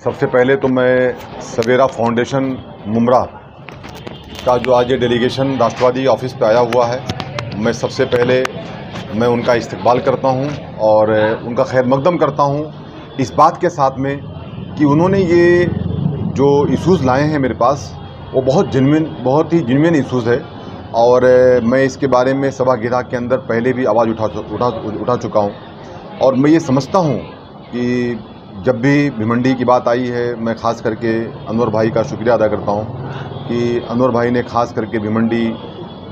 सबसे पहले तो मैं सवेरा फाउंडेशन मुमरा का जो आज ये डेलीगेशन राष्ट्रवादी ऑफिस पे आया हुआ है, मैं सबसे पहले उनका इस्तकबाल करता हूं और उनका खैर मकदम करता हूं इस बात के साथ में कि उन्होंने ये जो इश्यूज़ लाए हैं मेरे पास वो बहुत ही जेन्युइन इश्यूज़ है और मैं इसके बारे में सभा गृह के अंदर पहले भी आवाज़ उठा चुका हूं और मैं ये समझता हूं कि जब भी भिवंडी की बात आई है, मैं ख़ास करके अनवर भाई का शुक्रिया अदा करता हूं कि अनवर भाई ने ख़ास करके भिवंडी,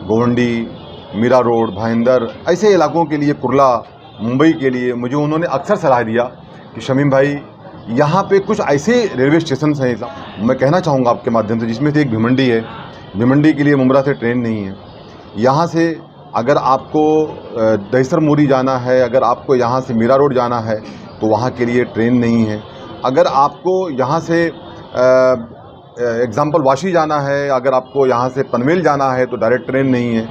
गोवंडी, मीरा रोड, भाईंदर ऐसे इलाकों के लिए, कुर्ला, मुंबई के लिए मुझे उन्होंने अक्सर सलाह दिया कि शमीम भाई यहाँ पे कुछ ऐसे रेलवे स्टेशन हैं, मैं कहना चाहूँगा आपके माध्यम से, जिसमें से एक भिवंडी है। भिवंडी के लिए मुमरा से ट्रेन नहीं है। यहाँ से अगर आपको दहिसर मोरी जाना है, अगर आपको यहाँ से मीरा रोड जाना है तो वहाँ के लिए ट्रेन नहीं है। अगर आपको यहाँ से एग्ज़ाम्पल वाशी जाना है, अगर आपको यहाँ से पनवेल जाना है तो डायरेक्ट ट्रेन नहीं है।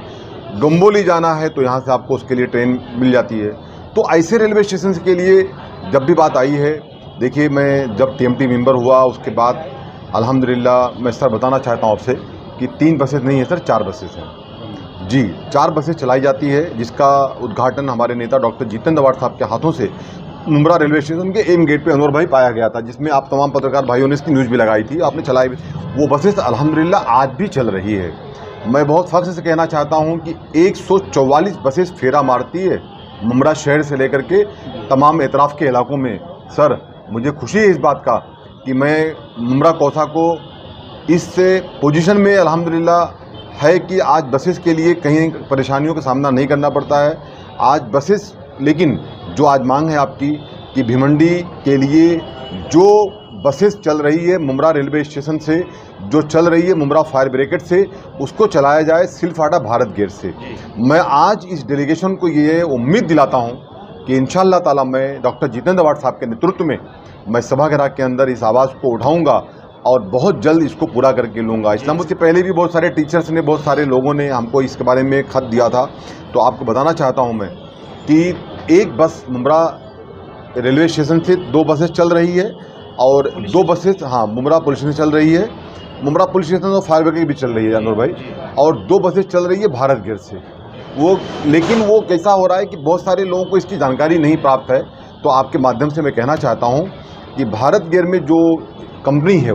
डोंबोली जाना है तो यहाँ से आपको उसके लिए ट्रेन मिल जाती है। तो ऐसे रेलवे स्टेशन के लिए जब भी बात आई है, देखिए मैं जब टीएमटी मेंबर हुआ उसके बाद अल्हम्दुलिल्लाह मैं सर बताना चाहता हूँ आपसे कि 3 बसेस नहीं है सर, 4 बसेस हैं जी। 4 बसेस चलाई जाती है, जिसका उद्घाटन हमारे नेता डॉक्टर जितेंद्र अवार्ड साहब के हाथों से मुमरा रेलवे स्टेशन के एम गेट पे अनवर भाई पाया गया था, जिसमें आप तमाम पत्रकार भाइयों ने इसकी न्यूज़ भी लगाई थी, आपने चलाई भी। वो बसेस अल्हम्दुलिल्लाह आज भी चल रही है। मैं बहुत फ़ख्र से कहना चाहता हूं कि 144 बसेस फेरा मारती है मुमरा शहर से लेकर के तमाम एतराफ़ के इलाकों में। सर मुझे खुशी है इस बात का कि मैं मुमरा कौसा को इस पोजीशन में अल्हम्दुलिल्लाह है कि आज बसेस के लिए कहीं परेशानियों का सामना नहीं करना पड़ता है। आज बसेस, लेकिन जो आज मांग है आपकी कि भिवंडी के लिए जो बसेस चल रही है मुमरा रेलवे स्टेशन से, जो चल रही है मुमरा फायर ब्रिगेड से, उसको चलाया जाए सिलफाटा भारत गेट से। मैं आज इस डेलीगेशन को ये उम्मीद दिलाता हूं कि इंशाअल्लाह ताला मैं डॉक्टर जितेंद्र अवार्ड साहब के नेतृत्व में मैं सभागृह के अंदर इस आवाज़ को उठाऊंगा और बहुत जल्द इसको पूरा करके लूँगा। इस्लामाबाद से पहले भी बहुत सारे टीचर्स ने, बहुत सारे लोगों ने हमको इसके बारे में खत दिया था। तो आपको बताना चाहता हूँ मैं कि एक बस मुमरा रेलवे स्टेशन से 2 बसेस चल रही है और 2 बसेस मुमरा पुलिस स्टेशन चल रही है। मुमरा पुलिस स्टेशन और फायर ब्रिगेड भी चल रही है अनवर भाई, और 2 बसेस चल रही है भारत गेट से। लेकिन वो कैसा हो रहा है कि बहुत सारे लोगों को इसकी जानकारी नहीं प्राप्त है। तो आपके माध्यम से मैं कहना चाहता हूँ कि भारत गेट में जो कंपनी है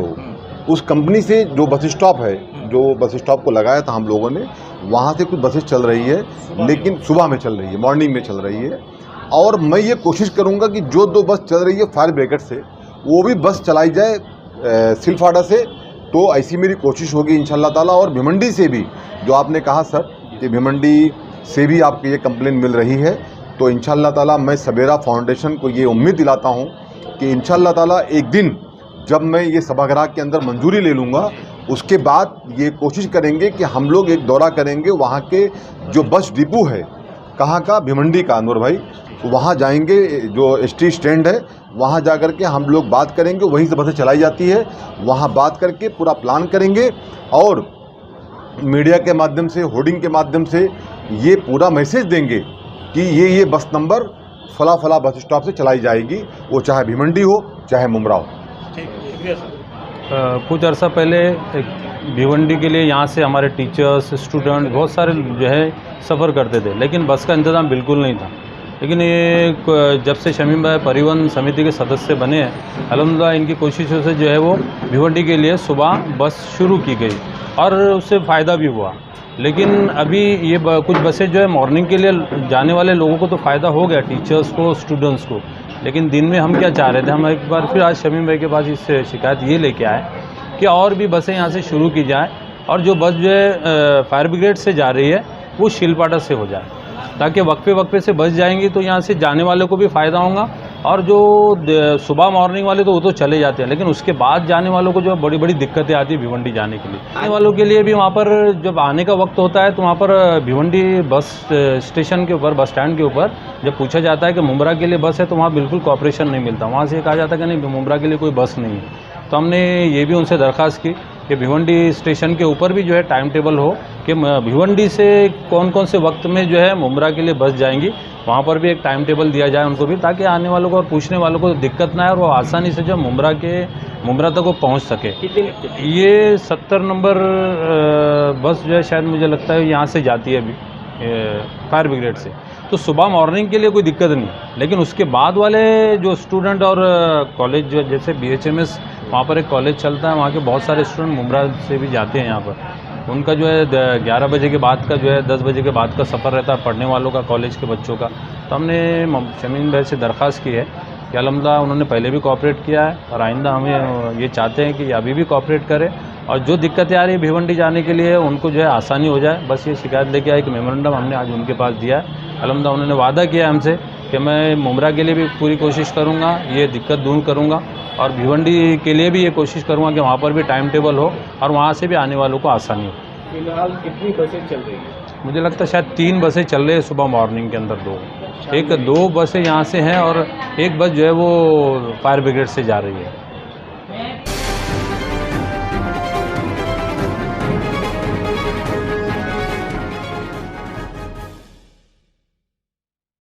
उस कंपनी से जो बस स्टॉप है, जो बस स्टॉप को लगाया था हम लोगों ने, वहाँ से कुछ बसेस चल रही है, लेकिन सुबह में चल रही है, मॉर्निंग में चल रही है। और मैं ये कोशिश करूँगा कि जो 2 बस चल रही है फायर ब्रिगेड से, वो भी बस चलाई जाए सिलफाटा से। तो ऐसी मेरी कोशिश होगी इंशाअल्लाह ताला। और भिवंडी से भी, जो आपने कहा सर कि भिवंडी से भी आपको ये कंप्लेन मिल रही है, तो इंशाअल्लाह ताला मैं सवेरा फाउंडेशन को ये उम्मीद दिलाता हूँ कि इंशाअल्लाह ताला एक दिन जब मैं ये सभागृह के अंदर मंजूरी ले लूँगा, उसके बाद ये कोशिश करेंगे कि हम लोग एक दौरा करेंगे वहाँ के जो बस डिपो है, कहाँ का, भिवंडी का अनवर भाई, तो वहाँ जाएंगे, जो एसटी स्टैंड है वहाँ जा कर के हम लोग बात करेंगे। वहीं से बसें चलाई जाती है, वहाँ बात करके पूरा प्लान करेंगे और मीडिया के माध्यम से, होर्डिंग के माध्यम से ये पूरा मैसेज देंगे कि ये बस नंबर फला बस स्टॉप से चलाई जाएगी, वो चाहे भिवंडी हो चाहे मुमरा हो। कुछ अर्सा पहले भिवंडी के लिए यहाँ से हमारे टीचर्स, स्टूडेंट बहुत सारे जो है सफ़र करते थे, लेकिन बस का इंतज़ाम बिल्कुल नहीं था। लेकिन ये जब से शमीम भाई परिवहन समिति के सदस्य बने हैं, अल्हम्दुलिल्लाह इनकी कोशिशों से जो है वो भिवंडी के लिए सुबह बस शुरू की गई और उससे फ़ायदा भी हुआ। लेकिन अभी ये कुछ बसें जो है मॉर्निंग के लिए जाने वाले लोगों को तो फ़ायदा हो गया, टीचर्स को, स्टूडेंट्स को। लेकिन दिन में हम क्या चाह रहे थे, हम एक बार फिर आज शमीम भाई के पास इससे शिकायत ये लेके आए कि और भी बसें यहाँ से शुरू की जाए और जो बस जो है फायर ब्रिगेड से जा रही है वो शिलपाटा से हो जाए, ताकि वक्फे से बस जाएंगी तो यहाँ से जाने वालों को भी फ़ायदा होगा। और जो सुबह मॉर्निंग वाले तो वो तो चले जाते हैं, लेकिन उसके बाद जाने वालों को जो बड़ी बड़ी दिक्कतें आती है भिवंडी जाने के लिए। आने वालों के लिए भी वहाँ पर जब आने का वक्त होता है तो वहाँ पर भिवंडी बस स्टेशन के ऊपर, बस स्टैंड के ऊपर जब पूछा जाता है कि मुमरा के लिए बस है तो वहाँ बिल्कुल कोऑपरेशन नहीं मिलता। वहाँ से कहा जाता है कि नहीं, मुमरा के लिए कोई बस नहीं है। तो हमने ये भी उनसे दरख्वास्त की कि भिवंडी स्टेशन के ऊपर भी जो है टाइम टेबल हो कि भिवंडी से कौन कौन से वक्त में जो है मुमरा के लिए बस जाएंगी, वहाँ पर भी एक टाइम टेबल दिया जाए उनको भी, ताकि आने वालों को और पूछने वालों को दिक्कत ना आए और वो आसानी से जो मुमरा के मुमरा तक वो पहुंच सके। कितनी लगती है? ये 70 नंबर बस जो है शायद मुझे लगता है यहाँ से जाती है अभी फायर ब्रिगेड से, तो सुबह मॉर्निंग के लिए कोई दिक्कत नहीं, लेकिन उसके बाद वाले जो स्टूडेंट और कॉलेज जो जैसे BHMS वहाँ पर एक कॉलेज चलता है, वहाँ के बहुत सारे स्टूडेंट मुमरा से भी जाते हैं यहाँ पर। उनका जो है 11 बजे के बाद का जो है 10 बजे के बाद का सफ़र रहता है पढ़ने वालों का, कॉलेज के बच्चों का। तो हमने शमीम भाई से दरख्वास्त की है कि अलहम्दुलिल्लाह उन्होंने पहले भी कोऑपरेट किया है और आइंदा हमें ये चाहते हैं कि अभी भी कोऑपरेट करें, और जो दिक्कतें आ रही है भिवंडी जाने के लिए उनको जो है आसानी हो जाए। बस ये शिकायत लेके आए कि मेमोरेंडम हमने आज उनके पास दिया है। अलहम्दुलिल्लाह उन्होंने वादा किया हमसे कि मैं मुमरा के लिए भी पूरी कोशिश करूँगा, ये दिक्कत दूर करूँगा, और भिवंडी के लिए भी ये कोशिश करूँगा कि वहाँ पर भी टाइम टेबल हो और वहाँ से भी आने वालों को आसानी हो। फिलहाल कितनी बसें चल रही हैं? मुझे लगता है शायद 3 बसें चल रही है सुबह मॉर्निंग के अंदर, 2 बसें यहाँ से हैं और एक बस जो है वो फायर ब्रिगेड से जा रही है।